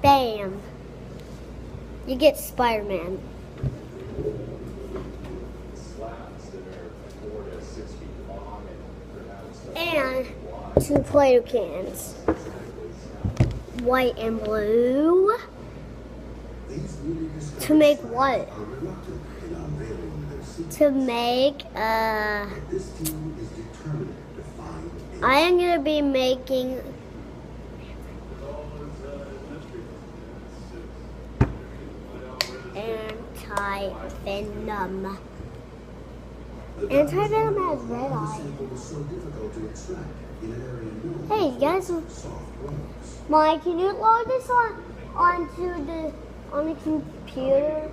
Bam. You get Spider-Man. And 2 Play-Doh cans. White and blue. To make what? To make, I am going to be making Anti-Venom. Anti-Venom has red eyes. Hey, you guys. Mike, can you load this on the computer?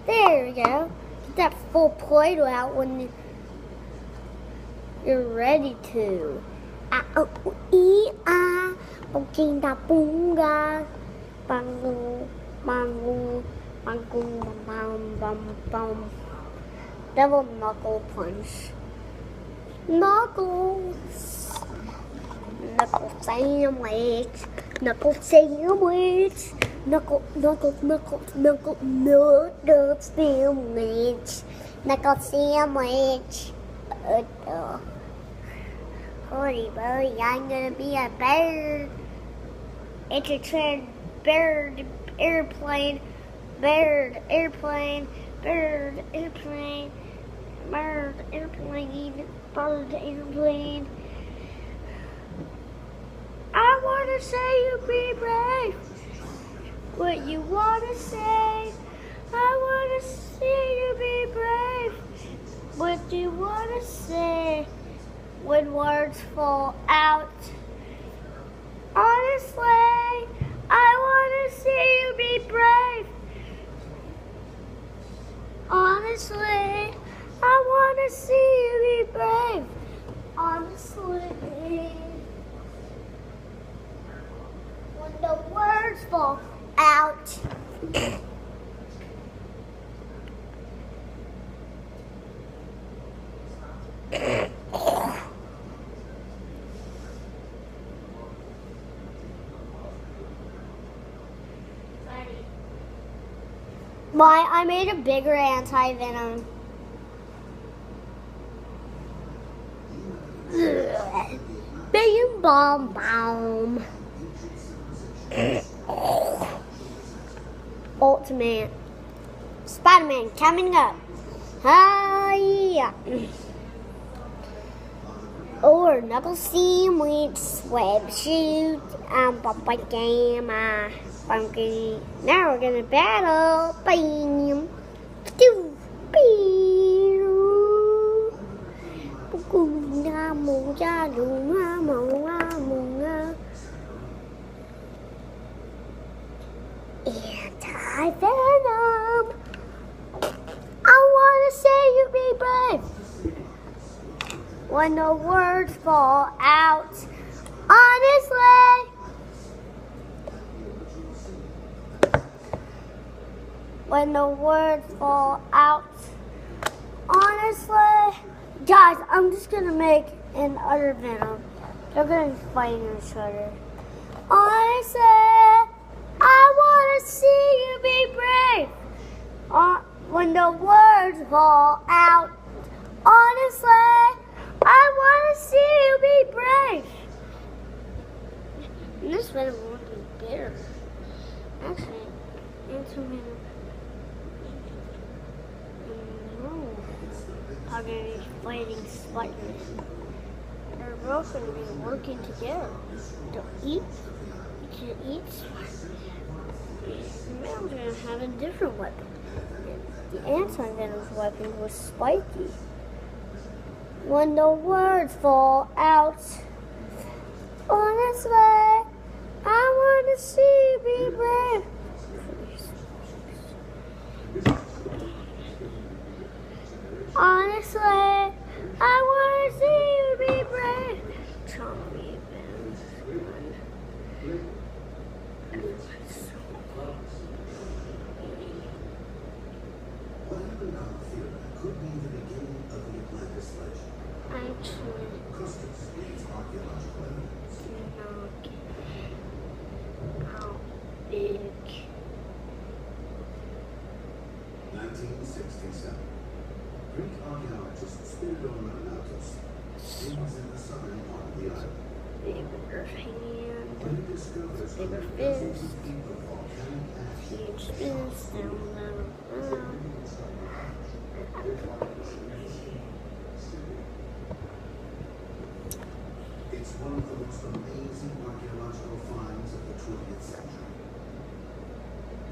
There we go. Get that full Play-Doh out when you're ready to. Devil Knuckle Punch. Knuckles. Knuckle sandwich. Knuckle sandwich. Knuckle sandwich. Knuckle sandwich. Holy moly, I'm gonna be a bird. It's a trend. Bird, airplane. Bird, airplane. Bird, airplane. Bird, airplane. Bird, airplane. I wanna say you be brave. What you wanna say? I wanna see you be brave. What you wanna say? When words fall out. Honestly, I wanna see you be brave. Honestly, I wanna see you be brave. Honestly, when the words fall out. Why, I made a bigger anti-venom. Bam, bomb, bomb. Ultimate. Spider-Man coming up. Hi. Or Knuckle Sandwich, Web Shoot, Papa Gamma, Funky. Now we're gonna battle. Bam. Doo. Anti-Venom. I wanna say you be brave. When the words fall out, honestly. When the words fall out, honestly. Guys, I'm just gonna make an other Venom. They're gonna be fighting each other. Honestly, I wanna see you be brave. When the words fall out, honestly, I wanna see you be brave. And this Venom won't be bitter. Actually, anti-Venom. Are going to be fighting spiders. They're both going to be working together to eat. To eat spiders. Now we're going to have a different weapon. The anti-venom's weapon was spiky. When the words fall out, honestly, I want to see you be brave. Honestly, I want to see you be brave. Chomp me, I'm actually knock how big. 1967. Greek archaeologist Spiridon Manatos digs in the southern part of the island. Bigger hand, When he discovers bigger dozens fist, of deep of volcanic ash, huge fist, down. it's one of the most amazing archaeological finds of the 20th century.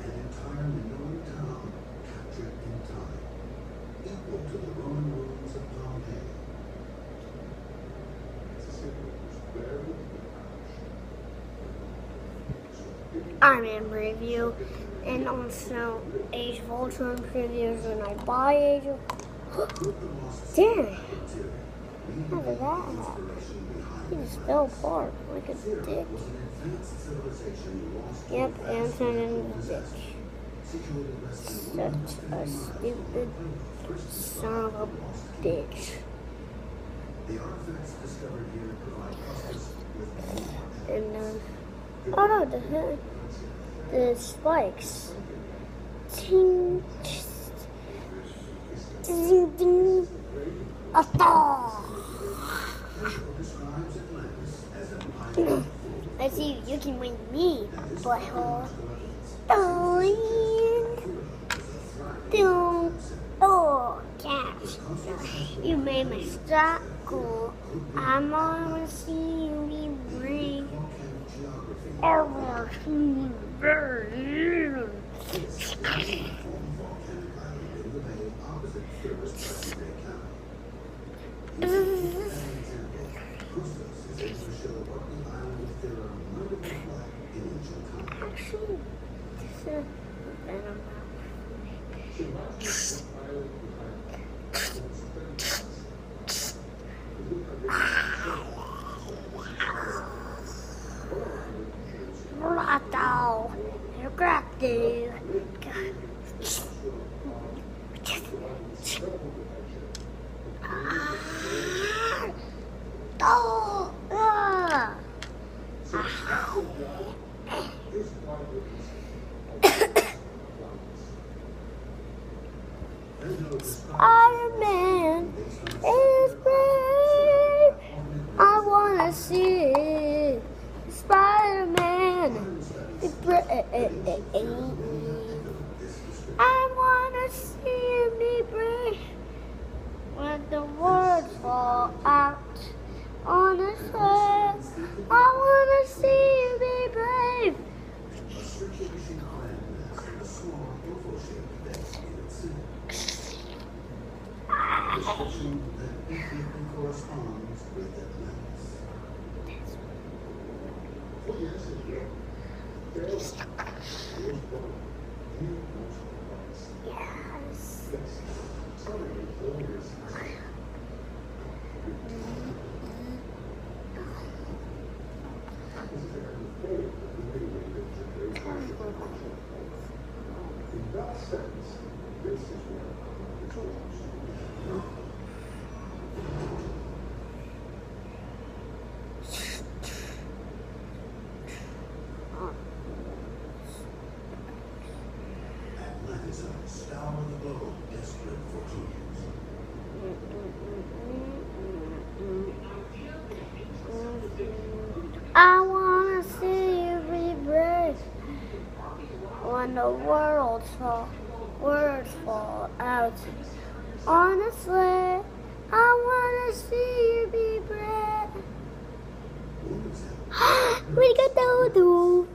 An entire Minoan town captured in time, equal to the Roman ruins of Pompeii. Iron Man preview, and also Age of Ultron previews when I buy Age of. Damn! How did that happen? He just fell apart like a dick. Yep, and turned into a bitch. Such a stupid son of a bitch. The artifacts discovered here provide us with And oh no, the spikes. Ting, ding, ding, a thaw. Let's see if you can win me, butthole. Oh, catch. You made me stop cool. I'm gonna see you be brave. I wanna see you burn. Actually, this is Venom Rato, you grabbed you. Spider-Man is brave. I wanna see Spider-Man is brave. I wanna see him be brave when the words fall out on his head. I wanna see him be brave. Corresponds with Atlantis. Yes. In that sense, this is where the tools. Atlantis scour the globe, desperate for clues. I wanna see you be brave when the words fall out. Honestly, I wanna see you be brave. We got the